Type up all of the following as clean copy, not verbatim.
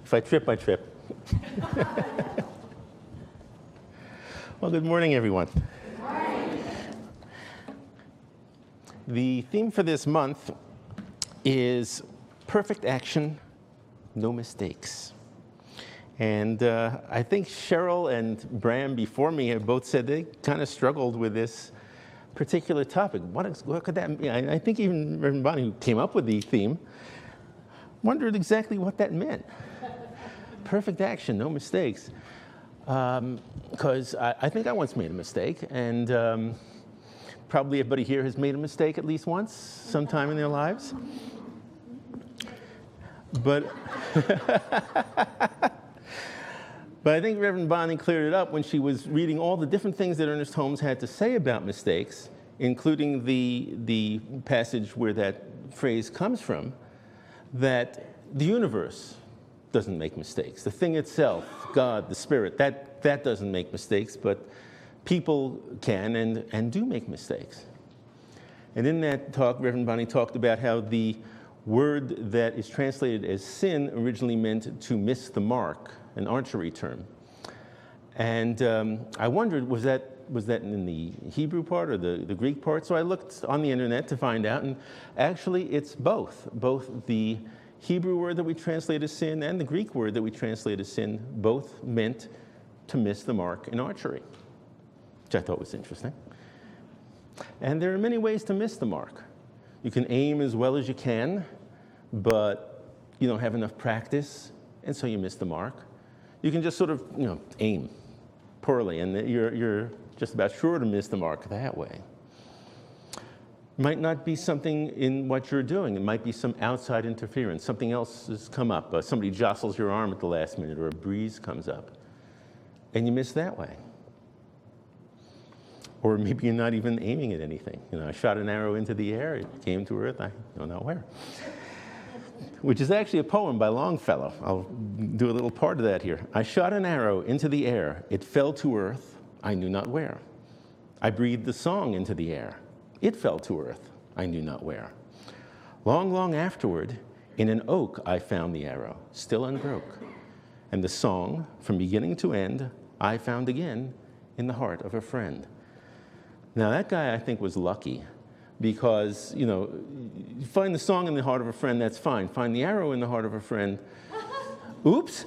If I trip, I trip. Well, good morning, everyone. Good morning. The theme for this month is perfect action, no mistakes. And I think Cheryl and Bram before me have both said they kind of struggled with this particular topic. What could that mean? I think even Reverend Bonnie, who came up with the theme, wondered exactly what that meant. Perfect action, no mistakes. Because I think I once made a mistake, and probably everybody here has made a mistake at least once, sometime in their lives. But I think Reverend Bonnie cleared it up when she was reading all the different things that Ernest Holmes had to say about mistakes, including the passage where that phrase comes from, that the universe doesn't make mistakes. The thing itself, God, the Spirit, that doesn't make mistakes, but people can and do make mistakes. And in that talk, Reverend Bonnie talked about how the word that is translated as sin originally meant to miss the mark, an archery term. And I wondered, was that in the Hebrew part or the Greek part? So I looked on the internet to find out, and actually it's both. Both the Hebrew word that we translate as sin and the Greek word that we translate as sin both meant to miss the mark in archery, which I thought was interesting. And there are many ways to miss the mark. You can aim as well as you can, but you don't have enough practice, and so you miss the mark. You can just sort of, aim poorly, and you're just about sure to miss the mark that way. It might not be something in what you're doing. It might be some outside interference. Something else has come up. Somebody jostles your arm at the last minute, or a breeze comes up, and you miss that way. Or maybe you're not even aiming at anything. I shot an arrow into the air, it came to earth, I don't know where. Which is actually a poem by Longfellow. I'll do a little part of that here. I shot an arrow into the air, it fell to earth, I knew not where. I breathed the song into the air, it fell to earth, I knew not where. Long, long afterward, in an oak I found the arrow, still unbroke. And the song, from beginning to end, I found again in the heart of a friend. Now that guy, I think, was lucky because, you find the song in the heart of a friend, that's fine. Find the arrow in the heart of a friend, oops.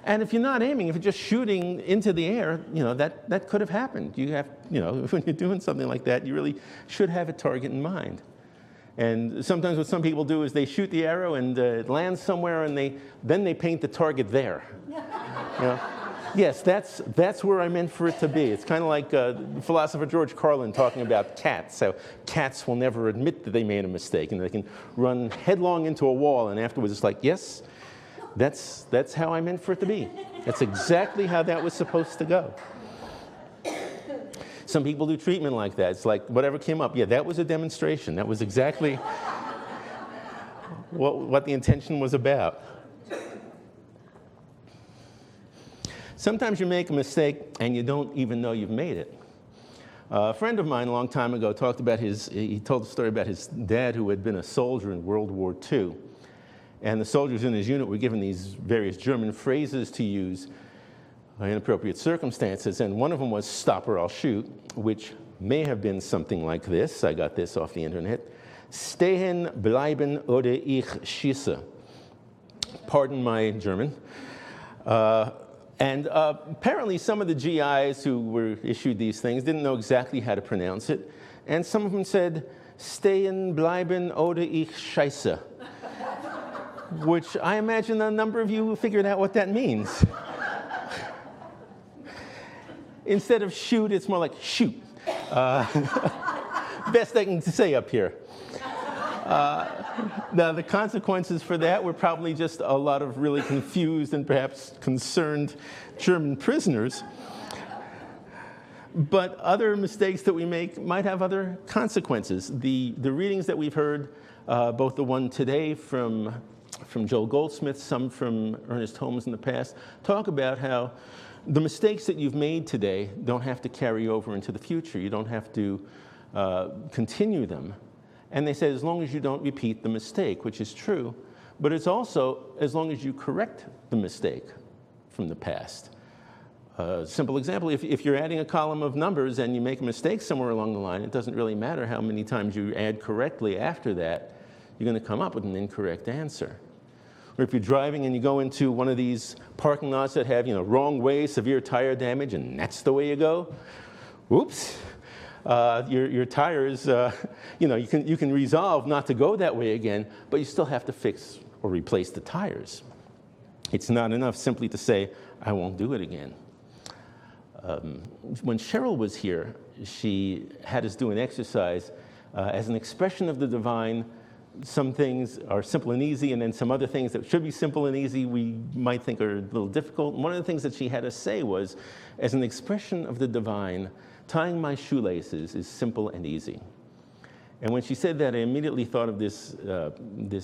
And if you're not aiming, if you're just shooting into the air, that could have happened. You have, when you're doing something like that, you really should have a target in mind. And sometimes what some people do is they shoot the arrow and it lands somewhere, and then they paint the target there. Yes, that's where I meant for it to be. It's kind of like philosopher George Carlin talking about cats. So cats will never admit that they made a mistake, and they can run headlong into a wall, and afterwards it's like, yes, that's how I meant for it to be. That's exactly how that was supposed to go. Some people do treatment like that. It's like whatever came up. Yeah, that was a demonstration. That was exactly what the intention was about. Sometimes you make a mistake and you don't even know you've made it. A friend of mine a long time ago told the story about his dad who had been a soldier in World War II. And the soldiers in his unit were given these various German phrases to use in appropriate circumstances. And one of them was "stop or I'll shoot," which may have been something like this. I got this off the internet. Stehen, bleiben oder ich schieße. Pardon my German. And apparently some of the GIs who were issued these things didn't know exactly how to pronounce it. And some of them said, stehen, bleiben oder ich scheiße. Which I imagine a number of you figured out what that means. Instead of shoot, it's more like shoot. Best I can say up here. Now, the consequences for that were probably just a lot of really confused and perhaps concerned German prisoners. But other mistakes that we make might have other consequences. The readings that we've heard, both the one today from Joel Goldsmith, some from Ernest Holmes in the past, talk about how the mistakes that you've made today don't have to carry over into the future. You don't have to continue them. And they said as long as you don't repeat the mistake, which is true, but it's also as long as you correct the mistake from the past. Simple example, if you're adding a column of numbers and you make a mistake somewhere along the line, it doesn't really matter how many times you add correctly after that, you're going to come up with an incorrect answer. Or if you're driving and you go into one of these parking lots that have, wrong way, severe tire damage, and that's the way you go, oops, your tires, you can resolve not to go that way again, but you still have to fix or replace the tires. It's not enough simply to say, I won't do it again. When Cheryl was here, she had us do an exercise as an expression of the divine. Some things are simple and easy, and then some other things that should be simple and easy we might think are a little difficult. And one of the things that she had us say was, as an expression of the divine, tying my shoelaces is simple and easy. And when she said that, I immediately thought of this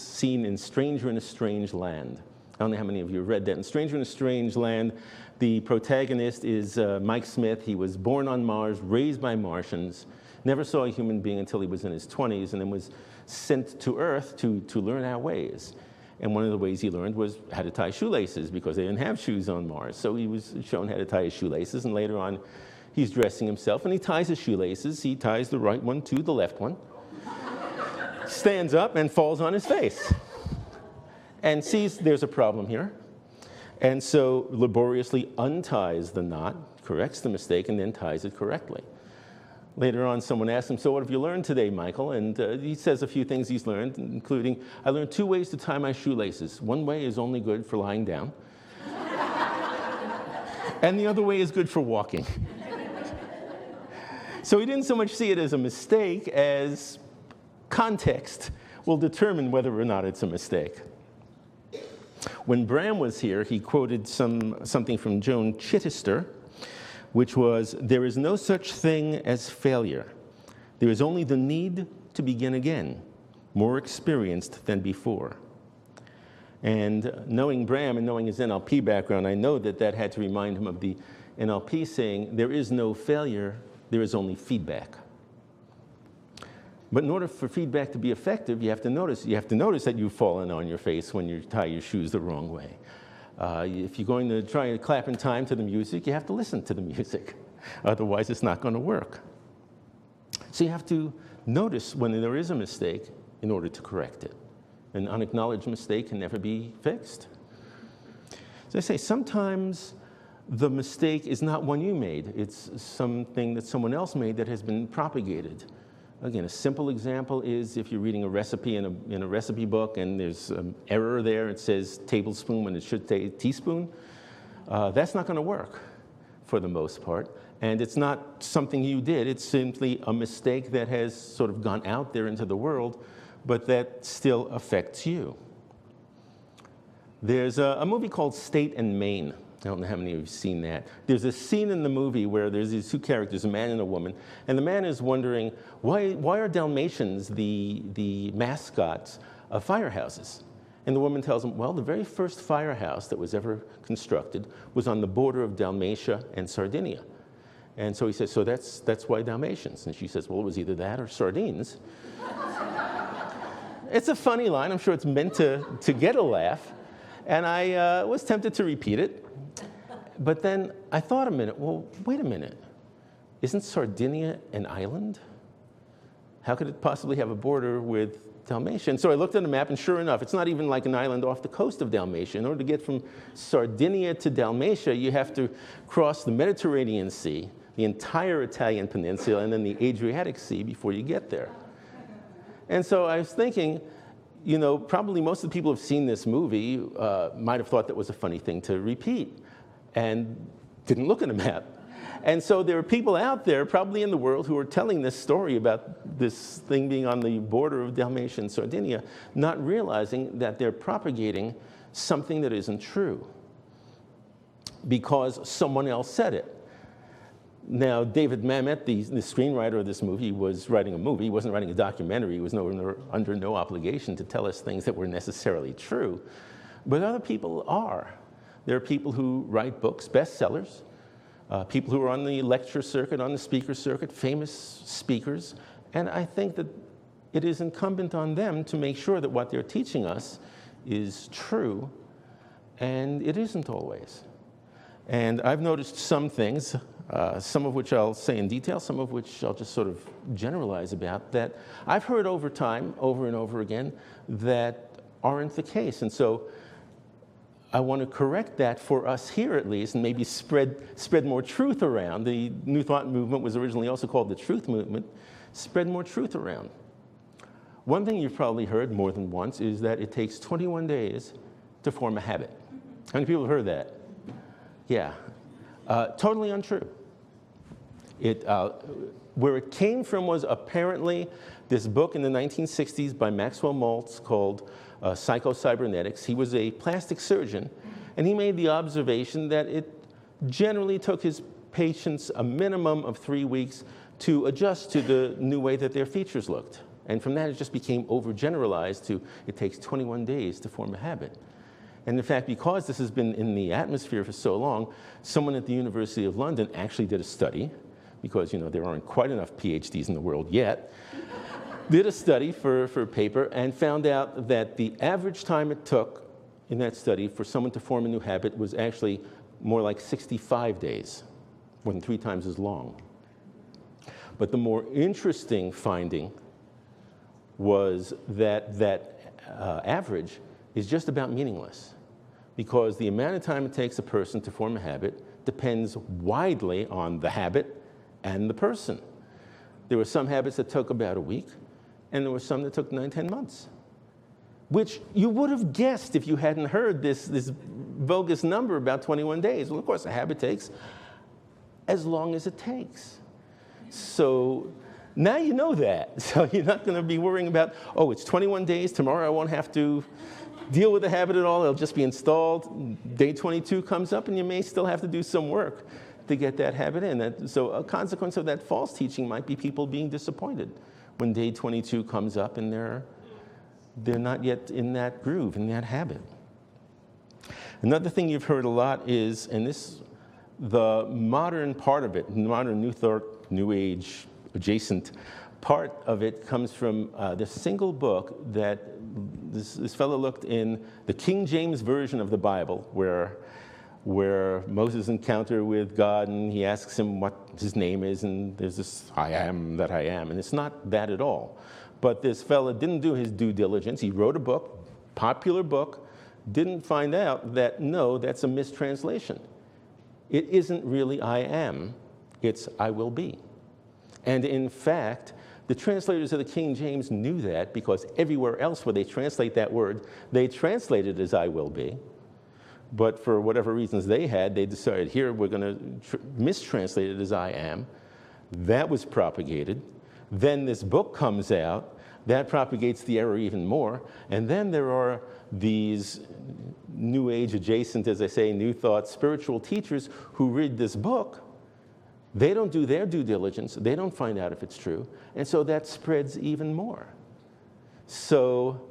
scene in Stranger in a Strange Land. I don't know how many of you have read that. In Stranger in a Strange Land, the protagonist is Mike Smith. He was born on Mars, raised by Martians, never saw a human being until he was in his 20s, and then was sent to Earth to learn our ways. And one of the ways he learned was how to tie shoelaces, because they didn't have shoes on Mars. So he was shown how to tie his shoelaces, and later on, he's dressing himself, and he ties his shoelaces. He ties the right one to the left one, stands up, and falls on his face, and sees there's a problem here. And so laboriously unties the knot, corrects the mistake, and then ties it correctly. Later on, someone asked him, so what have you learned today, Michael? And he says a few things he's learned, including, I learned 2 ways to tie my shoelaces. One way is only good for lying down, and the other way is good for walking. So he didn't so much see it as a mistake as context will determine whether or not it's a mistake. When Bram was here, he quoted something from Joan Chittister, which was, there is no such thing as failure. There is only the need to begin again, more experienced than before. And knowing Bram and knowing his NLP background, I know that had to remind him of the NLP saying, there is no failure, there is only feedback. But in order for feedback to be effective, you have to notice that you've fallen on your face when you tie your shoes the wrong way. If you're going to try and clap in time to the music, you have to listen to the music. Otherwise, it's not going to work. So you have to notice when there is a mistake in order to correct it. An unacknowledged mistake can never be fixed. As I say, sometimes the mistake is not one you made. It's something that someone else made that has been propagated. Again, a simple example is if you're reading a recipe in a recipe book and there's an error there, it says tablespoon when it should say teaspoon. That's not going to work for the most part. And it's not something you did. It's simply a mistake that has sort of gone out there into the world, but that still affects you. There's a movie called State and Maine. I don't know how many of you have seen that. There's a scene in the movie where there's these 2 characters, a man and a woman, and the man is wondering, why are Dalmatians the mascots of firehouses? And the woman tells him, well, the very first firehouse that was ever constructed was on the border of Dalmatia and Sardinia. And so he says, so that's why Dalmatians. And she says, well, it was either that or sardines. It's a funny line. I'm sure it's meant to get a laugh. And I was tempted to repeat it. But then I thought a minute, well, wait a minute. Isn't Sardinia an island? How could it possibly have a border with Dalmatia? And so I looked at the map, and sure enough, it's not even like an island off the coast of Dalmatia. In order to get from Sardinia to Dalmatia, you have to cross the Mediterranean Sea, the entire Italian peninsula, and then the Adriatic Sea before you get there. And so I was thinking, probably most of the people who have seen this movie might have thought that was a funny thing to repeat and didn't look at a map. And so there are people out there, probably in the world, who are telling this story about this thing being on the border of Dalmatia and Sardinia, not realizing that they're propagating something that isn't true because someone else said it. Now, David Mamet, the screenwriter of this movie, was writing a movie. He wasn't writing a documentary. He was under no obligation to tell us things that were necessarily true. But other people are. There are people who write books, bestsellers, people who are on the lecture circuit, on the speaker circuit, famous speakers. And I think that it is incumbent on them to make sure that what they're teaching us is true, and it isn't always. And I've noticed some things, some of which I'll say in detail, some of which I'll just sort of generalize about, that I've heard over time, over and over again, that aren't the case. And so I want to correct that for us here at least, and maybe spread more truth around. The New Thought movement was originally also called the Truth Movement. Spread more truth around. One thing you've probably heard more than once is that it takes 21 days to form a habit. How many people have heard that? Yeah. Totally untrue. Where it came from was apparently this book in the 1960s by Maxwell Maltz called Psycho-Cybernetics. He was a plastic surgeon, and he made the observation that it generally took his patients a minimum of 3 weeks to adjust to the new way that their features looked. And from that, it just became overgeneralized to it takes 21 days to form a habit. And in fact, because this has been in the atmosphere for so long, someone at the University of London actually did a study, because there aren't quite enough PhDs in the world yet, did a study for a paper and found out that the average time it took in that study for someone to form a new habit was actually more like 65 days, more than 3 times as long. But the more interesting finding was that average is just about meaningless, because the amount of time it takes a person to form a habit depends widely on the habit and the person. There were some habits that took about a week, and there were some that took 9-10 months, which you would have guessed if you hadn't heard this bogus number about 21 days. Well, of course, a habit takes as long as it takes. So now you know that. So you're not going to be worrying about, oh, it's 21 days, tomorrow I won't have to deal with the habit at all, it'll just be installed. Day 22 comes up, and you may still have to do some work to get that habit in. So a consequence of that false teaching might be people being disappointed when day 22 comes up and they're not yet in that groove, in that habit. Another thing you've heard a lot is, and the modern part of it, modern New Thought, New Age adjacent part of it comes from the single book that this fellow looked in the King James Version of the Bible, where Moses' encounter with God, and he asks him what his name is, and there's this I am that I am, and it's not that at all. But this fellow didn't do his due diligence. He wrote a book, popular book, didn't find out that, no, that's a mistranslation. It isn't really I am, it's I will be. And in fact, the translators of the King James knew that, because everywhere else where they translate that word, they translate it as I will be. But for whatever reasons they had, they decided, here we're going to mistranslate it as I am. That was propagated. Then this book comes out. That propagates the error even more. And then there are these New Age adjacent, as I say, New Thought spiritual teachers who read this book. They don't do their due diligence. They don't find out if it's true. And so that spreads even more. So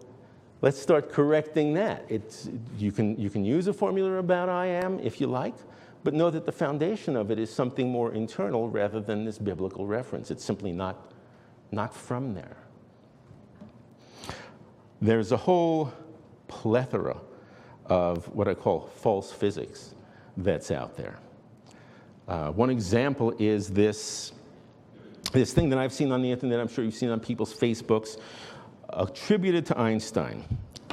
let's start correcting that. You can use a formula about I am if you like, but know that the foundation of it is something more internal rather than this biblical reference. It's simply not from there. There's a whole plethora of what I call false physics that's out there. One example is this thing that I've seen on the internet, I'm sure you've seen on people's Facebooks, attributed to Einstein.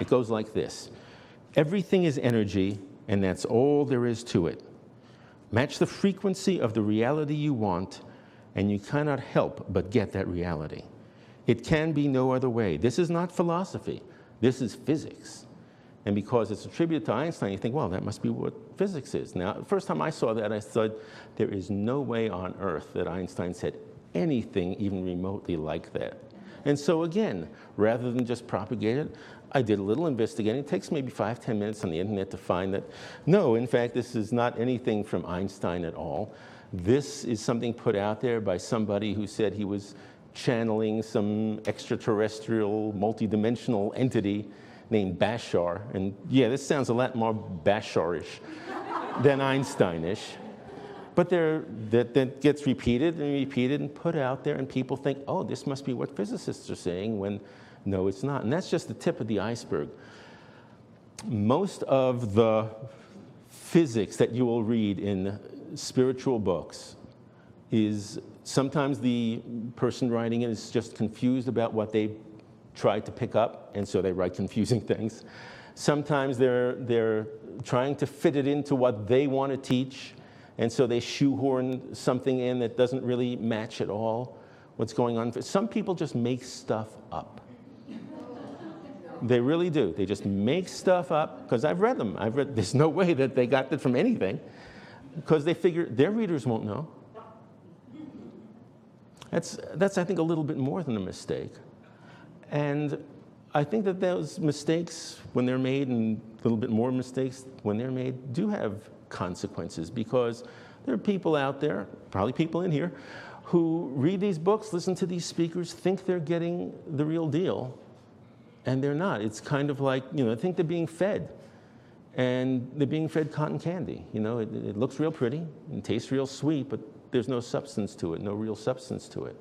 It goes like this: everything is energy, and that's all there is to it. Match the frequency of the reality you want, and you cannot help but get that reality. It can be no other way. This is not philosophy. This is physics. And because it's attributed to Einstein, you think, well, that must be what physics is. Now, the first time I saw that, I thought, there is no way on earth that Einstein said anything even remotely like that. And so again, rather than just propagate it, I did a little investigating. It takes maybe 5-10 minutes on the internet to find that, no, in fact, this is not anything from Einstein at all. This is something put out there by somebody who said he was channeling some extraterrestrial, multidimensional entity named Bashar. And yeah, this sounds a lot more Basharish than Einsteinish. But that gets repeated and repeated and put out there, and people think, oh, this must be what physicists are saying, when no, it's not. And that's just the tip of the iceberg. most of the physics that you will read in spiritual books is sometimes the person writing it is just confused about what they tried to pick up, and so they write confusing things. Sometimes they're trying to fit it into what they want to teach, and so they shoehorn something in that doesn't really match at all what's going on. Some people just make stuff up. They really do. They just make stuff up, because I've read them. There's no way that they got that from anything, because they figure their readers won't know. That's I think, a little bit more than a mistake. And I think that those mistakes, when they're made, and a little bit more mistakes when they're made, do have consequences, because there are people out there, probably people in here, who read these books, listen to these speakers, think they're getting the real deal, and they're not. It's kind of like, I think they're being fed, and they're being fed cotton candy. It looks real pretty and tastes real sweet, but there's no substance to it, no real substance to it.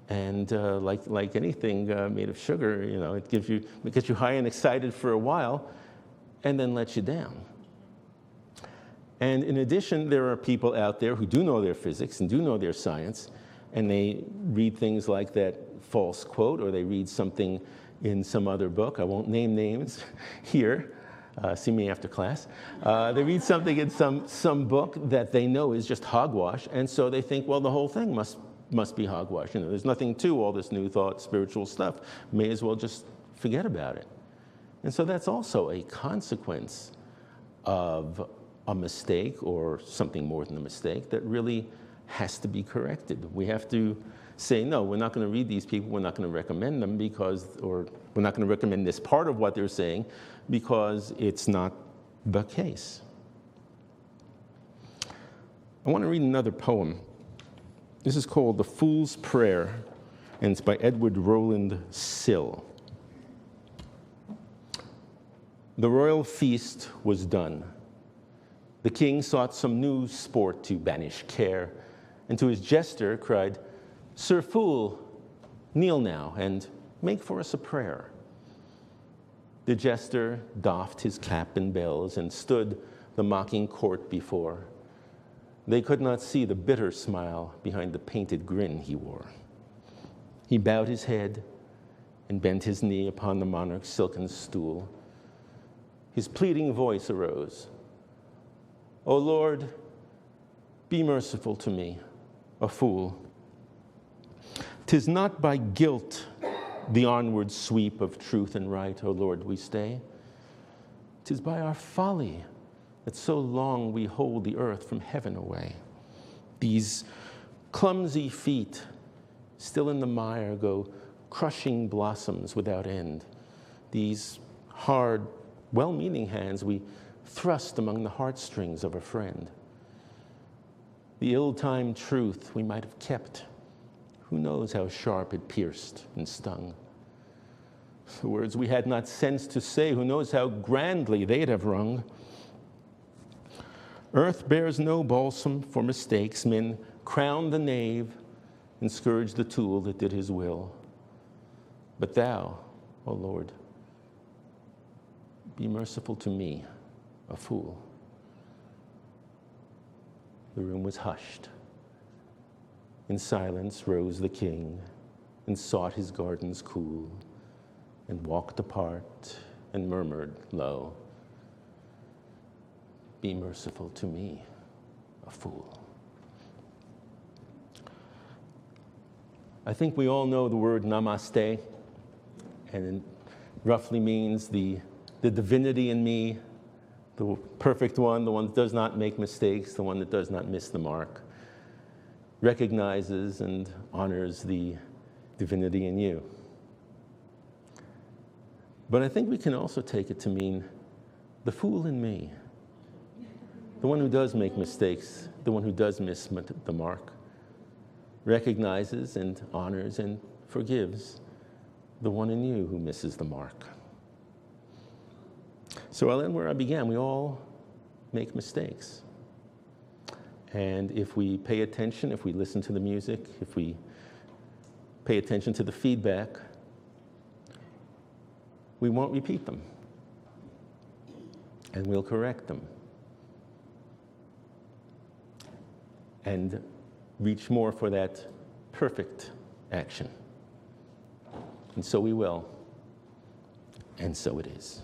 And like anything made of sugar, it gets you high and excited for a while, and then lets you down. And in addition, there are people out there who do know their physics and do know their science, and they read things like that false quote, or they read something in some other book. I won't name names here. See me after class. They read something in some book that they know is just hogwash, and so they think, well, the whole thing must be hogwash. There's nothing to all this new thought, spiritual stuff. May as well just forget about it. And so that's also a consequence of a mistake, or something more than a mistake, that really has to be corrected. We have to say, no, we're not going to read these people, we're not going to recommend them or we're not going to recommend this part of what they're saying, because it's not the case. I want to read another poem. This is called The Fool's Prayer, and it's by Edward Rowland Sill. The royal feast was done. The king sought some new sport to banish care, and to his jester cried, "Sir Fool, kneel now, and make for us a prayer." The jester doffed his cap and bells, and stood the mocking court before. They could not see the bitter smile behind the painted grin he wore. He bowed his head and bent his knee upon the monarch's silken stool. His pleading voice arose. "O Lord, be merciful to me, a fool. 'Tis not by guilt the onward sweep of truth and right, O Lord, we stay. 'Tis by our folly that so long we hold the earth from heaven away. These clumsy feet, still in the mire, go crushing blossoms without end. These hard, well-meaning hands we thrust among the heartstrings of a friend. The ill-timed truth we might have kept, who knows how sharp it pierced and stung. The words we had not sense to say, who knows how grandly they'd have rung. Earth bears no balsam for mistakes. Men crown the knave and scourge the tool that did his will. But thou, O Lord, be merciful to me, a fool." The room was hushed. In silence rose the king, and sought his gardens cool, and walked apart, and murmured low, "Be merciful to me, a fool." I think we all know the word namaste, and it roughly means the divinity in me, the perfect one, the one that does not make mistakes, the one that does not miss the mark, recognizes and honors the divinity in you. But I think we can also take it to mean the fool in me, the one who does make mistakes, the one who does miss the mark, recognizes and honors and forgives the one in you who misses the mark. So I'll end where I began. We all make mistakes. And if we pay attention, if we listen to the music, if we pay attention to the feedback, we won't repeat them. and we'll correct them and reach more for that perfect action. And so we will, and so it is.